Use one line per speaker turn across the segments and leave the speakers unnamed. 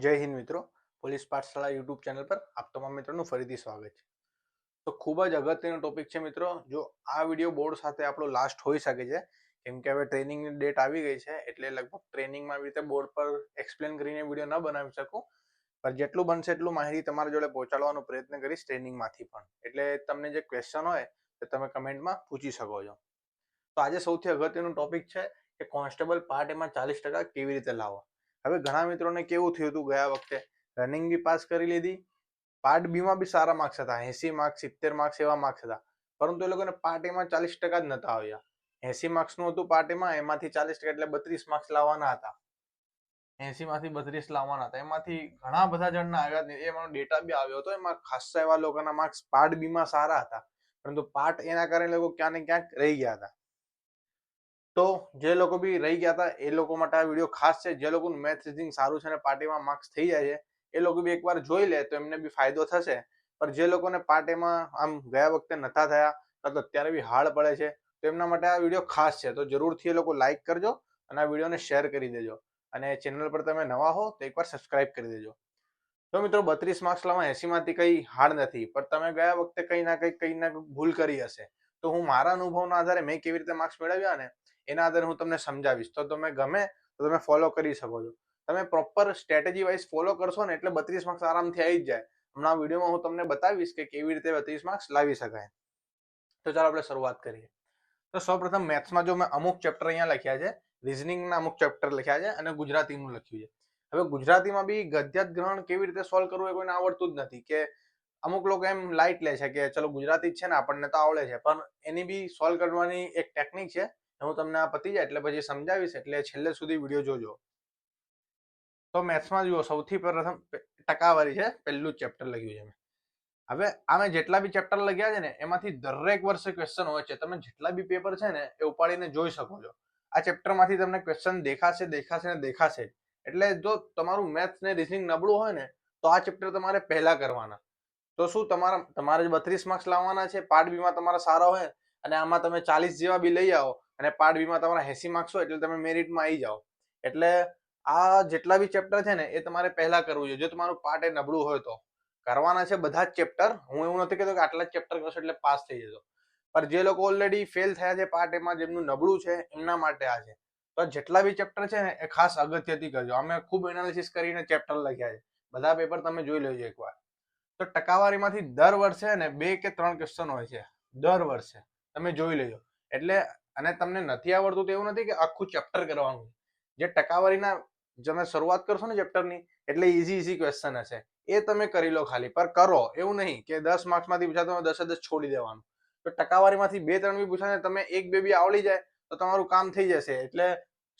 જય હિન્દ મિત્રો. Police પાઠશાળા YouTube channel પર આપ તમામ મિત્રોનું ફરીથી સ્વાગત છે. તો ખૂબ જ અગત્યનો ટોપિક છે મિત્રો. જો આ વિડીયો બોર્ડ સાથે આપણો લાસ્ટ હોઈ શકે છે, કેમ કે હવે ટ્રેનિંગની ડેટ આવી ગઈ છે, એટલે લગભગ ટ્રેનિંગમાં આવી રીતે બોર્ડ પર એક્સપ્લેન કરીને વિડીયો ન બનાવી શકું, પણ જેટલું બનશે એટલું માહિતી તમારા જોડે પહોંચાડવાનો પ્રયત્ન કરીશ ટ્રેનિંગમાંથી પણ. એટલે તમને જે ક્વેશ્ચન હોય તે તમે કમેન્ટમાં પૂછી શકો છો. તો આજે સૌથી અગત્યનું ટોપિક છે કે કોન્સ્ટેબલ પાર્ટ એમાં 40% કેવી રીતે લાવવા. હવે ઘણા મિત્રોને કેવું થયું હતું, ગયા વખતે રનિંગ બી પાસ કરી લીધી, પાર્ટ બી માં બી સારા માર્ક્સ હતા, 80 માર્ક્સ 70 માર્ક્સ એવા માર્ક્સ હતા, પરંતુ એ લોકોને પાર્ટ એમાં 40% જ નતા આવ્યા. 80 માર્ક્સનું હતું પાર્ટ એમાં, એમાંથી 40% એટલે 32 માર્ક્સ લાવવાના હતા. 80 માંથી 32 લાવવાના હતા, એમાંથી ઘણા બધા જણના આવ્યા જ નહીં. એમાં ડેટા બી આવ્યો હતો, એમાં ખાસા એવા લોકોના માર્ક્સ પાર્ટ બી માં સારા હતા, પરંતુ પાર્ટ એના કારણે લોકો ક્યાંક ને ક્યાંક રહી ગયા હતા. તો જે લોકો બી રહી ગયા હતા એ લોકો માટે આ વિડીયો ખાસ છે. જે લોકોનું મેથ્સ રીઝનિંગ સારું છે અને પાર્ટીમાં માર્ક્સ થઈ જાય છે, એ લોકો બી એકવાર જોઈ લે તો એમને બી ફાયદો થશે. પણ જે લોકોને પાર્ટીમાં આમ ગયા વખતે નતા થયા તો અત્યારે બી હાર્ડ પડે છે, તો એમના માટે આ વિડીયો ખાસ છે. તો જરૂરથી એ લોકો લાઈક કરજો અને આ વિડીયોને શેર કરી દેજો, અને ચેનલ પર તમે નવા હો તો એકવાર સબસ્ક્રાઇબ કરી દેજો. તો મિત્રો 32 માર્ક્સ લાવવા 80 માંથી કઈ હાર્ડ નથી, પણ તમે ગયા વખતે કઈ ના કઈ ભૂલ કરી હશે. તો હું મારા અનુભવના આધારે મેં કેવી રીતે માર્ક્સ મેળવ્યા ને એના આધારે હું તમને સમજાવીશ. તો તમે ગમે તો તમે ફોલો કરી શકો છો. તમે પ્રોપર સ્ટ્રેટેજી વાઇઝ ફોલો કરશો ને એટલે 32 માર્ક્સ આરામથી આવી જ જાય. હમણાં વિડીયોમાં હું તમને બતાવીશ કે કેવી રીતે 32 માર્ક્સ લાવી શકાય. તો ચાલો આપણે શરૂઆત કરીએ. તો સૌપ્રથમ મેથ્સમાં જો મેં અમુક ચેપ્ટર અહીંયા લખ્યા છે, રિઝનિંગના અમુક ચેપ્ટર લખ્યા છે અને ગુજરાતીનું લખ્યું છે. હવે ગુજરાતીમાં બી ગદ્યાત ગ્રહણ કેવી રીતે સોલ્વ કરવું એ કોઈને આવડતું જ નથી, કે અમુક લોકો એમ લાઇટ લે છે કે ચલો ગુજરાતી જ છે ને આપણને તો આવડે છે, પણ એની બી સોલ્વ કરવાની એક ટેકનિક છે. હું તમને આ પતી જાય એટલે પછી સમજાવીશ, એટલે છેલ્લે સુધી વિડીયો જોજો. તો મેથ્સમાં જુઓ, સૌથી પ્રથમ ટકાવારી છે, પહેલું જ ચેપ્ટર લખ્યું છે મેં. હવે આમે જેટલા બી ચેપ્ટર લખ્યા છે ને એમાંથી દરેક વર્ષે ક્વેશ્ચન હોય છે. તમે જેટલા બી પેપર છે ને એ ઉપાડીને જોઈ શકો છો. આ ચેપ્ટરમાંથી તમને ક્વેશ્ચન દેખાશે. એટલે જો તમારું મેથ્સ ને રીઝનિંગ નબળું હોય ને તો આ ચેપ્ટર તમારે પહેલા કરવાના. તો શું તમારે 32 માર્ક્સ લાવવાના છે, પાર્ટ બી માં તમારા સારા હોય અને આમાં તમે 40 જેવા બી લઈ આવો અને પાર્ટ બી માં તમારા 80 માર્ક્સ હોય એટલે તમે મેરિટમાં આવી જાઓ. એટલે આ જેટલા બી ચેપ્ટર છે ને એ તમારે પહેલા કરવું જોઈએ, જો તમારું પાર્ટ એ નબળું હોય તો. કરવાના છે બધા જ ચેપ્ટર, હું એવું નથી કહેતો કે આટલા જ ચેપ્ટર કરશો એટલે પાસ થઈ જશો, પણ જે લોકો ઓલરેડી ફેલ થયા છે પાર્ટ એમાં, જેમનું નબળું છે એમના માટે આ છે. તો જેટલા બી ચેપ્ટર છે ને એ ખાસ અગત્યથી કરજો. અમે ખૂબ એનાલિસિસ કરીને ચેપ્ટર લખ્યા છે, બધા પેપર તમે જોઈ લેજો એકવાર. તો ટકાવારીમાંથી દર વર્ષે ને 2 કે 3 ક્વેશ્ચન હોય છે, દર વર્ષે તમે જોઈ લેજો. એટલે અને તમને નથી આવડતું તો એવું નથી કે આખું ચેપ્ટર કરવાનું. જે ટકાવારીના તમે શરૂઆત કરશો ને ચેપ્ટરની એટલે ઈઝી ક્વેશ્ચન હશે, એ તમે કરી લો ખાલી. પર કરો એવું નહીં કે 10 માર્ક્સમાંથી પૂછા તમે 10 છોડી દેવાનું. તો ટકાવારીમાંથી 2-3 બી પૂછાને તમે 1-2 બી આવડી જાય તો તમારું કામ થઈ જશે. એટલે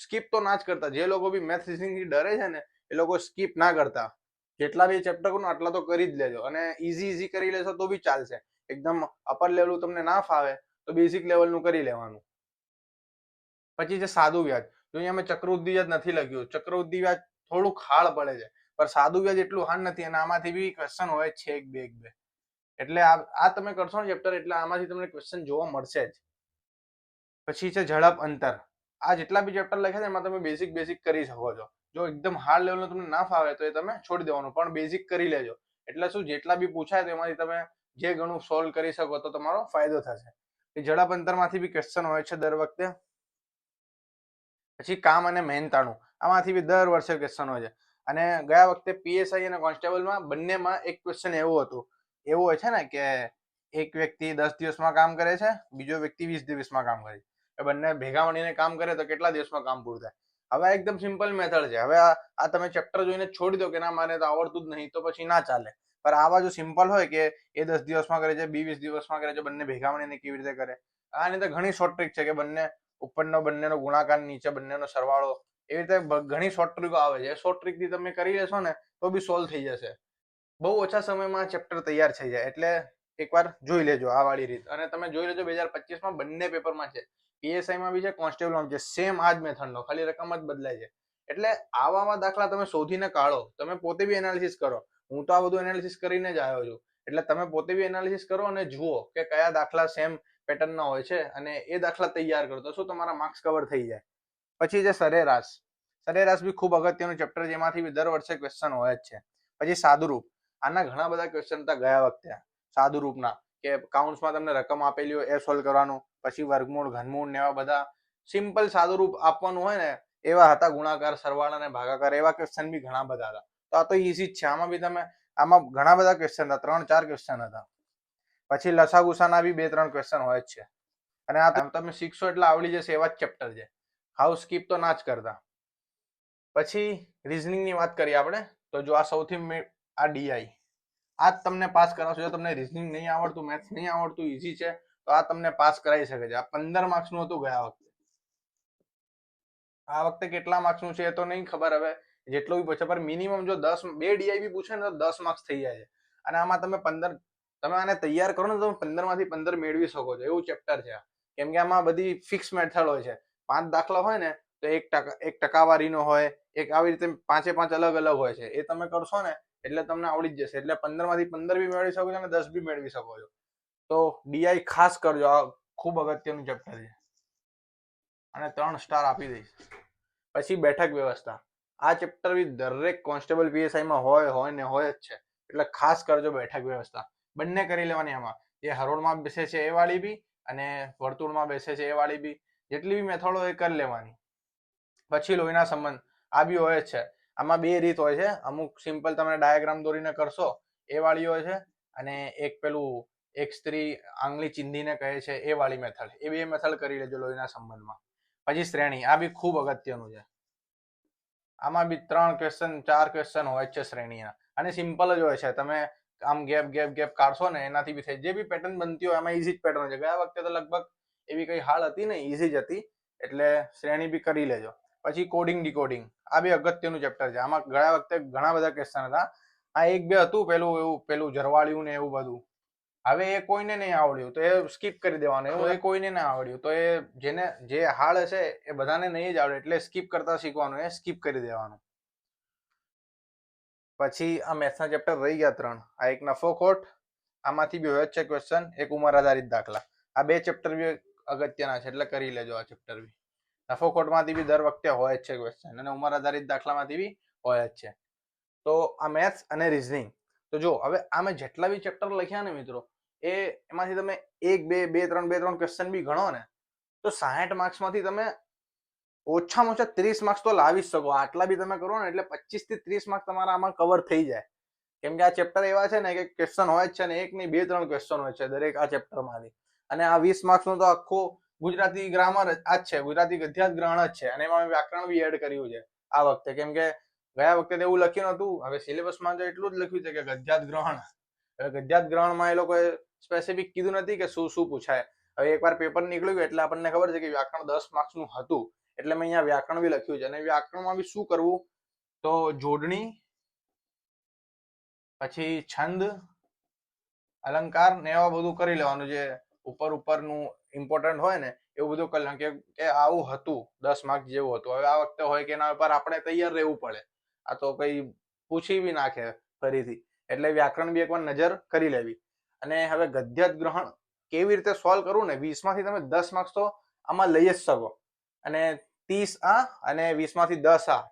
સ્કીપ તો ના જ કરતા. જે લોકો બી મેથ્સ રીઝનિંગથી ડરે છે ને એ લોકો સ્કીપ ના કરતા. જેટલા બી ચેપ્ટર કરો આટલા તો કરી જ લેજો, અને ઈઝી કરી લેશો તો બી ચાલશે. એકદમ અપર લેવલ તમને ના ફાવે તો બેઝિક લેવલનું કરી લેવાનું. પછી છે સાદું વ્યાજ. જો અહીંયા મેં ચક્રવૃદ્ધિ વ્યાજ નથી લખ્યું. ચક્રવૃદ્ધિ વ્યાજ થોડુંક હાર્ડ પડે છે, પણ સાદું વ્યાજ એટલું હાર્ડ નથી, અને આમાંથી બી ક્વેશ્ચન હોય છે એક બે. એટલે આ તમે કરશો ને ચેપ્ટર એટલે આમાંથી તમને ક્વેશ્ચન જોવા મળશે જ. પછી છે ઝડપ અંતર. આ જેટલા બી ચેપ્ટર લખ્યા છે એમાં તમે બેઝિક કરી શકો છો. જો એકદમ હાર્ડ લેવલનું તમને ના ફાવે તો એ તમે છોડી દેવાનું, પણ બેઝિક કરી લેજો. એટલે શું, જેટલા બી પૂછાય તો એમાંથી તમે જે ઘણું સોલ્વ કરી શકો તો તમારો ફાયદો થશે. ઝડપ અંતરમાંથી બી ક્વેશ્ચન હોય છે દર વખતે. પછી કામ અને મહેનતાણું, આમાંથી બી દર વર્ષે ક્વેશ્ચન હોય છે. અને ગયા વખતે પીએસઆઈ અને કોન્સ્ટેબલમાં બંનેમાં એક ક્વેશ્ચન એવું હતું, એવું હોય છે ને કે એક વ્યક્તિ 10 દિવસમાં કામ કરે છે, બીજો વ્યક્તિ 20 દિવસમાં કામ કરે છે. બંને ભેગા મળીને કામ કરે તો કેટલા દિવસમાં કામ પૂરું થાય. હવે એકદમ સિમ્પલ મેથડ છે. હવે આ તમે ચેપ્ટર જોઈને છોડી દો કે ના મારે તો આવડતું જ નહીં, તો પછી ના ચાલે. પણ આવા જો સિમ્પલ હોય કે એ 10 દિવસમાં કરે છે, 20 દિવસમાં કરે છે, બંને ભેગા મળીને કેવી રીતે કરે. આની તો ઘણી શોર્ટ ટ્રીક છે કે બંનેનો ગુણાકાર, નીચે બંનેનો સરવાળો, એવી રીતે ઘણી શોર્ટ ટ્રીકો આવે છે. શોર્ટ ટ્રીકથી તમે કરી લેશો ને તો બી સોલ્વ થઈ જશે. બહુ ઓછા સમયમાં ચેપ્ટર તૈયાર થઈ જાય. એટલે એકવાર જોઈ લેજો આ વાળી રીત, અને તમે જોઈ લેજો 2025માં બંને પેપરમાં છે, પીએસઆઈમાં બી છે, કોન્સ્ટેબલમાં બી છે. સેમ આ જ મેથડનો, ખાલી રકમ જ બદલાય છે. એટલે આવા દાખલા તમે શોધીને કાઢો, તમે પોતે બી એનાલિસિસ કરો. હું તો આ બધું એનાલિસિસ કરીને જ આવ્યો છું. એટલે તમે પોતે બી એનાલિસિસ કરો અને જુઓ કે કયા દાખલા સેમ પેટર્નના હોય છે, અને એ દાખલા તૈયાર કરો તો શું તમારા માર્ક્સ કવર થઈ જાય. પછી છે સરેરાશ. સરેરાશ બી ખૂબ અગત્યનું ચેપ્ટર, જેમાંથી બી દર વર્ષે ક્વેશ્ચન હોય જ છે. પછી સાદુરૂપ, આના ઘણા બધા ક્વેશ્ચન હતા ગયા વખતે સાદુરૂપના, કે કાઉન્ટ્સમાં તમને રકમ આપેલી હોય એ સોલ્વ કરવાનું, પછી વર્ગમૂળ, ઘનમૂળ ને એવા બધા સિમ્પલ સાદુરૂપ આપવાનું હોય ને એવા હતા. ગુણાકાર, સરવાળા અને ભાગાકાર એવા ક્વેશ્ચન બી ઘણા બધા હતા. તો આ તો ઈઝી જ છે. આમાં ઘણા બધા ક્વેશ્ચન હતા, 3-4 ક્વેશ્ચન હતા. પછી લસાગુસાના બી 2-3 ક્વેશ્ચન હોય જ છે. અને આ તમે શીખશો એટલે આવડી જશે એવા જ ચેપ્ટર છે. હાઉસ સ્કીપ તો ના જ કરતા. પછી રીઝનિંગ ની વાત કરીએ આપણે, તો જો આ સૌથી આ ડીઆઈ આ જ તમને પાસ કરાવશે. જો તમને રીઝનિંગ નહીં આવડતું, મેથ્સ નહીં આવડતું, ઈઝી છે, તો આ તમને પાસ કરાવી શકે છે. આ 15 માર્ક્સનું હતું ગયા વખતે. આ વખતે કેટલા માર્ક્સનું છે એ તો નહીં ખબર, હવે જેટલું બી પૂછે, પણ મિનિમમ જો 2 ડીઆઈ બી પૂછે ને તો 10 માર્ક્સ થઈ જાય છે. અને આમાં તમે આને તૈયાર કરો ને તો 15 માંથી 15 મેળવી શકો છો, એવું ચેપ્ટર છે. કેમ કે આમાં બધી ફિક્સ મેથડ હોય છે. 5 દાખલા હોય ને તો 1 ટકાવારીનો હોય, એક આવી રીતે 5 અલગ અલગ હોય છે. એ તમે કરશો ને એટલે તમને આવડી જ જશે. એટલે 15 માંથી 15 બી મેળવી શકો છો અને 10 બી મેળવી શકો છો. તો ડીઆઈ ખાસ કરજો, આ ખૂબ અગત્યનું ચેપ્ટર છે અને 3 સ્ટાર આપી દઈશ. પછી બેઠક વ્યવસ્થા, આ ચેપ્ટર બી દરેક કોન્સ્ટેબલ પીએસઆઈમાં હોય ને હોય જ છે. એટલે ખાસ કરજો બેઠક વ્યવસ્થા. બંને કરી લેવાની. આમાં જે હરોળમાં બેસે છે એ વાળી બી અને વર્તુળમાં બેસે છે એ વાળી બી, જેટલી બી મેથડ હોય એ કરી લેવાની. પછી લોહીના સંબંધ, આ બી હોય જ છે. આમાં 2 રીત હોય છે. અમુક સિમ્પલ તમે ડાયાગ્રામ દોરીને કરશો એ વાળી હોય છે, અને એક સ્ત્રી આંગળી ચીંધીને કહે છે એ વાળી મેથડ. એ 2 મેથડ કરી લેજો લોહીના સંબંધમાં. પછી શ્રેણી, આ બી ખૂબ અગત્યનું છે. આમાં બી 3 ક્વેશ્ચન 4 ક્વેશ્ચન હોય છે શ્રેણીના, અને સિમ્પલ જ હોય છે. તમે આમ ગેપ કાઢશો ને એનાથી બી થાય. જે બી પેટર્ન બનતી હોય એમાં ઈઝી જ પેટર્ન છે. ગયા વખતે તો લગભગ એવી કઈ હાર્ડ હતી ને, ઈઝી જ હતી. એટલે શ્રેણી બી કરી લેજો. પછી કોડિંગ ડીકોડિંગ, આ બી અગત્યનું ચેપ્ટર છે. આમાં ગયા વખતે ઘણા બધા ક્વેશ્ચન હતા. આ 1-2 હતું પેલું જરવાળિયું ને એવું બધું. હવે એ કોઈને નહીં આવડ્યું તો એ સ્કીપ કરી દેવાનું. એવું એ કોઈને ના આવડ્યું તો જે હાર્ડ હશે એ બધાને નહીં જ આવડે, એટલે સ્કીપ કરતા શીખવાનું, એ સ્કીપ કરી દેવાનું. પછી આ મેથ્સના ચેપ્ટર રહી ગયા 3. આ એક નફો ખોટ, આમાંથી બી હોય જ છે ક્વેશ્ચન. એક ઉંમર આધારિત દાખલા. આ 2 ચેપ્ટર બી અગત્યના છે, એટલે કરી લેજો આ ચેપ્ટર બી. નફો ખોટમાંથી બી દર વખતે હોય જ છે ક્વેશ્ચન, અને ઉંમર આધારિત દાખલામાંથી બી હોય જ છે. તો આ મેથ્સ અને રીઝનિંગ. તો જો હવે આમે જેટલા બી ચેપ્ટર લખ્યા ને મિત્રો, એમાંથી તમે 1 2 3 ક્વેશ્ચન બી ગણો ને તો 60 માર્ક્સમાંથી તમે ઓછામાં ઓછા 30 માર્ક્સ તો લાવી જ શકો. આટલા બી તમે કરો ને એટલે 25 થી 30 માર્ક્સ તમારા આમાં કવર થઈ જાય. કેમ કે આ ચેપ્ટર એવા છે ને કે ક્વેશ્ચન હોય જ છે ને, 1 નહીં 2 3 ક્વેશ્ચન હોય છે દરેક આ ચેપ્ટરમાંથી. અને આ 20 માર્ક્સનું તો આખું ગુજરાતી ગ્રામર આ જ છે, ગુજરાતી ગદ્યાત ગ્રહણ જ છે. અને એમાં વ્યાકરણ બી એડ કર્યું છે આ વખતે. કેમ કે ગયા વખતે એવું લખ્યું નતું. હવે સિલેબસમાં તો એટલું જ લખ્યું છે કે ગદ્યાત ગ્રહણ. હવે ગદ્યાત ગ્રહણમાં એ લોકોએ સ્પેસિફિક કીધું નથી કે શું પૂછાય. હવે એકવાર પેપર નીકળ્યું એટલે આપણને ખબર છે કે વ્યાકરણ 10 માર્ક્સનું હતું, એટલે મેં અહીંયા વ્યાકરણ બી લખ્યું છે. અને વ્યાકરણમાં બી શું કરવું, તો જોડણી, પછી છંદ, અલંકાર ને એવા બધું કરી લેવાનું. જે ઉપરનું ઇમ્પોર્ટન્ટ હોય ને એવું બધું કરી લેવાનું. કે આવું હતું, 10 માર્ક્સ જેવું હતું. હવે આ વખતે હોય કે એના પર આપણે તૈયાર રહેવું પડે. આ તો કઈ પૂછી બી નાખે ફરીથી. એટલે વ્યાકરણ બી એકવાર નજર કરી લેવી. અને હવે ગદ્યાત ગ્રહણ કેવી રીતે સોલ્વ કરવું ને, 20 માંથી તમે 10 માર્ક્સ તો આમાં લઈ જ શકો. અને 30 આ અને 20 માંથી 10 આ,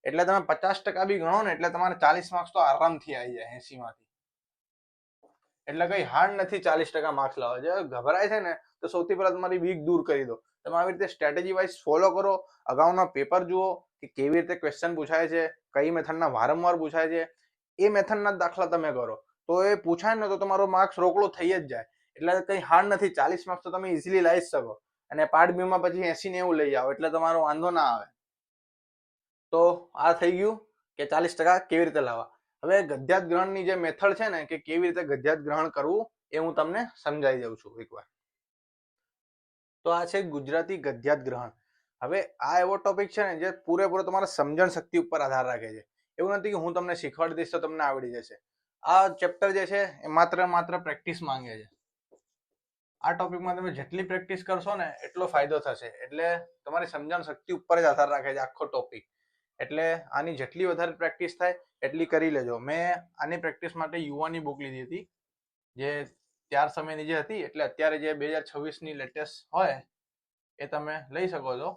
એટલે તમે 50% બી ગણો ને એટલે તમારે 40 માર્ક્સ તો આરામથી આવી જાય 80 માંથી. એટલે કઈ હાર્ડ નથી 40% માર્ક્સ લાવવા. જે ગભરાય છે ને તો સૌથી પહેલા તમારી વીક દૂર કરી દો. તમે આવી રીતે સ્ટ્રેટેજી વાઇઝ ફોલો કરો, અગાઉના પેપર જુઓ કે કેવી રીતે ક્વેશ્ચન પૂછાય છે, કઈ મેથડના વારંવાર પૂછાય છે, એ મેથડના દાખલા તમે કરો તો એ પૂછાય ને તો તમારો માર્ક્સ રોકડો થઈ જ જાય. એટલે કઈ હાર્ડ નથી. 40 માર્ક્સ તો તમે ઇઝીલી લાવી શકો. અને પાર્ટ બી માં પછી 80-90 લઈ આવો એટલે તમારો વાંધો ના આવે. તો આ થઈ ગયું કે 40% કેવી રીતે લાવવા. હવે ગદ્યાત ગ્રહણની જે મેથડ છે ને કે કેવી રીતે ગદ્યાત ગ્રહણ કરવું એ હું તમને સમજાવી દઉં છું એકવાર. તો આ છે ગુજરાતી ગદ્યાત ગ્રહણ. હવે આ એવો ટોપિક છે ને જે પૂરેપૂરો તમારા સમજણ શક્તિ ઉપર આધાર રાખે છે. એવું નથી કે હું તમને શીખવાડી દઈશ તો તમને આવડી જશે. આ ચેપ્ટર જે છે એ માત્ર પ્રેક્ટિસ માંગે છે. આ ટોપિકમાં તમે જેટલી પ્રેક્ટિસ કરશો ને એટલો ફાયદો થશે. એટલે તમારી સમજણ શક્તિ ઉપર જ આધાર રાખે છે આખો ટોપિક. એટલે આની જેટલી વધારે પ્રેક્ટિસ થાય એટલી કરી લેજો. મેં આની પ્રેક્ટિસ માટે યુવાની બુક લીધી હતી, જે ત્યાર સમયની જે હતી. એટલે અત્યારે જે 2026ની લેટેસ્ટ હોય એ તમે લઈ શકો છો,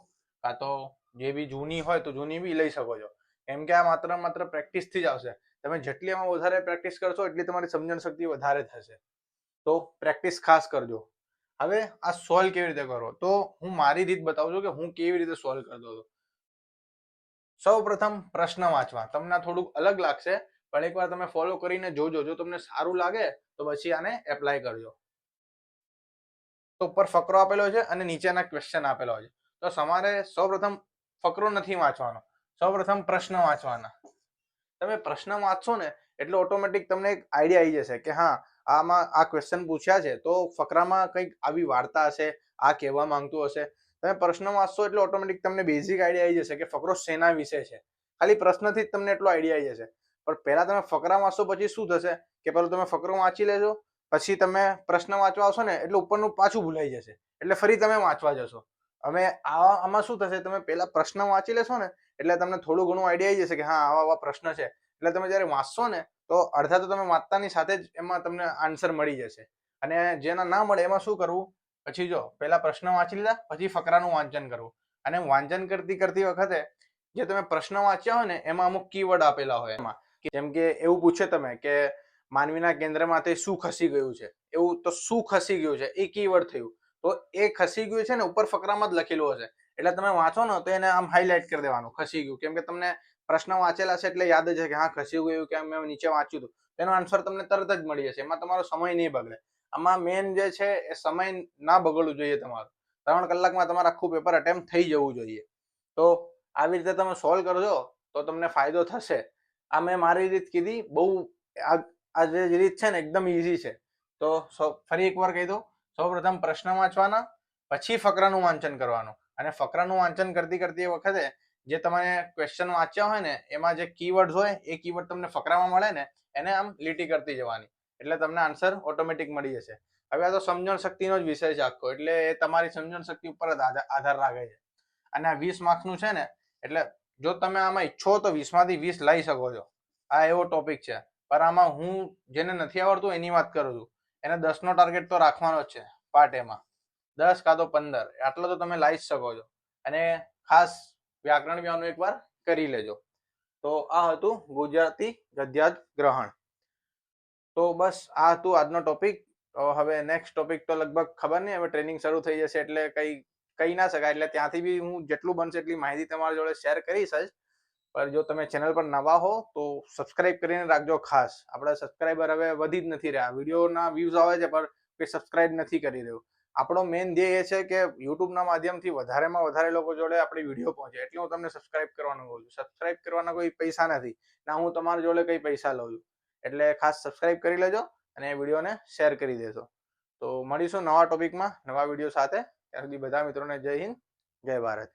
કાં તો જે બી જૂની હોય તો જૂની બી લઈ શકો છો, કેમ કે આ માત્ર પ્રેક્ટિસથી જ આવશે. તમે જેટલી એમાં વધારે પ્રેક્ટિસ કરશો એટલી તમારી સમજણ શક્તિ વધારે થશે. તો પ્રેક્ટિસ ખાસ કરજો. હવે આ સોલ્વ કેવી રીતે કરો, તો હું મારી રીત બતાવું છું કે હું કેવી રીતે સોલ્વ કરતો હતો. સૌ પ્રથમ પ્રશ્ન વાંચવા. તમને થોડુંક અલગ લાગશે, પણ એકવાર તમે ફોલો કરીને જોજો. જો તમને સારું લાગે તો પછી આને એપ્લાય કરજો. તો ઉપર ફકરો આપેલો છે અને નીચેના ક્વેશ્ચન આપેલો છે. તો તમારે સૌપ્રથમ ફકરો નથી વાંચવાનો, સૌપ્રથમ પ્રશ્ન વાંચવાના. તમે પ્રશ્ન વાંચશો ને એટલે ઓટોમેટિક તમને એક આઈડિયા આવી જશે કે હા, આમાં આ ક્વેશ્ચન પૂછ્યા છે તો ફકરામાં કંઈક આવી વાર્તા હશે, આ કહેવા માંગતું હશે. તમે પ્રશ્ન વાંચશો એટલે ઓટોમેટિક તમને બેઝિક આઈડિયા આવી જશે કે ફકરો શેના વિશે છે. ખાલી પ્રશ્નથી જ તમને એટલો આઈડિયા આવી જશે. પણ પહેલા તમે ફકરા વાંચશો પછી શું થશે કે પહેલા તમે ફકરો વાંચી લેજો, પછી તમે પ્રશ્ન વાંચવા આવશો ને એટલે ઉપરનું પાછું ભૂલાઈ જશે, એટલે ફરી તમે વાંચવા જશો. હવે આમાં શું થશે, તમે પહેલા પ્રશ્ન વાંચી લેશો ને એટલે તમને થોડું ઘણું આઈડિયા આવી જશે કે હા, આવા પ્રશ્ન છે. એટલે તમે જ્યારે વાંચશો ને તો અડધા તો તમે વાંચતાની સાથે જ એમાં તમને આન્સર મળી જશે. અને જેના ના મળે એમાં શું કરવું, પછી જો પહેલા પ્રશ્ન વાંચી લીધા પછી ફકરાનું વાંચન કરવું. અને વાંચન કરતી વખતે જે તમે પ્રશ્ન વાંચ્યા હોય ને એમાં અમુક કીવર્ડ આપેલા હોય એમાં, જેમ કે એવું પૂછે તમે કે માનવીના કેન્દ્રમાંથી શું ખસી ગયું છે, એવું તો શું ખસી ગયું છે એ કીવર્ડ થયું. તો એ ખસી ગયું છે ને ઉપર ફકરામાં જ લખેલું હશે, એટલે તમે વાંચો ને તો એને આમ હાઇલાઇટ કરી દેવાનું, ખસી ગયું. કેમ કે તમને પ્રશ્ન વાંચેલા છે એટલે યાદ છે કે હા ખસી ગયું, કે મેં નીચે વાંચ્યું હતું. તેનો આન્સર તમને તરત જ મળી જશે, એમાં તમારો સમય નહીં બગડે. આમાં મેન જે છે એ સમય ના બગડવું જોઈએ તમારું. 3 કલાકમાં તમારે આખું પેપર અટેમ્પ્ટ થઈ જવું જોઈએ. તો આવી રીતે તમે સોલ્વ કરજો તો તમને ફાયદો થશે. આ મેં મારી રીત કીધી, બહુ આ જે રીત છે ને એકદમ ઈઝી છે. તો ફરી એકવાર કહી દઉં, સૌપ્રથમ પ્રશ્ન વાંચવાના, પછી ફકરાનું વાંચન કરવાનું. અને ફકરાનું વાંચન કરતી વખતે જે તમે ક્વેશ્ચન વાંચ્યા હોય ને એમાં જે કીવર્ડ હોય એ કીવર્ડ તમને ફકરામાં મળે ને એને આમ લીટી કરતી જવાની, એટલે તમને આન્સર ઓટોમેટિક મળી જશે. હવે આ તો સમજણ શક્તિનો જ વિષય છે આખો, એટલે એ તમારી સમજણ શક્તિ ઉપર જ આધાર રાખે છે. અને આ 20 માર્ક્સનું છે ને, એટલે જો તમે આમાં ઈચ્છો તો 20માંથી 20 લઈ શકો છો. આ એવો ટોપિક છે. પણ આમાં હું જેને નથી આવડતું એની વાત કરું છું, એને 10નો ટાર્ગેટ તો રાખવાનો જ છે પાર્ટ એમાં. 10 કાં તો 15 આટલો તો તમે લાવી જ શકો છો. અને ખાસ વ્યાકરણ બી આનું એકવાર કરી લેજો. તો આ હતું ગુજરાતી ગદ્યાર્થ ગ્રહણ. તો બસ આ હતું આજનો ટોપિક. હવે નેક્સ્ટ ટોપિક તો લગભગ ખબર નહીં, હવે ટ્રેનિંગ શરૂ થઈ જશે એટલે કહી ના શકાય. એટલે ત્યાંથી બી હું જેટલું બનશે એટલી માહિતી તમારી જોડે શેર કરીશ જ. પણ જો તમે ચેનલ પર નવા હો તો સબસ્ક્રાઇબ કરીને રાખજો ખાસ. આપણા સબસ્ક્રાઇબર હવે વધી જ નથી રહ્યા. વિડીયોના વ્યૂઝ આવે છે પણ કોઈ સબસ્ક્રાઇબ નથી કરી રહ્યું. આપણો મેઇન ધ્યેય એ છે કે યુટ્યુબના માધ્યમથી વધારેમાં વધારે લોકો જોડે આપણી વિડીયો પહોંચે, એટલે હું તમને સબસ્ક્રાઇબ કરવાનું કહું છું. સબસ્ક્રાઇબ કરવાના કોઈ પૈસા નથી, ના હું તમારી જોડે કંઈ પૈસા લઉં છું. એટલે ખાસ સબસ્ક્રાઇબ કરી લેજો અને વિડીયોને શેર કરી દેજો. તો મળીશું નવા ટોપિકમાં નવા વિડીયો સાથે. ત્યાં સુધી બધા મિત્રોને જય હિન્દ, જય ભારત.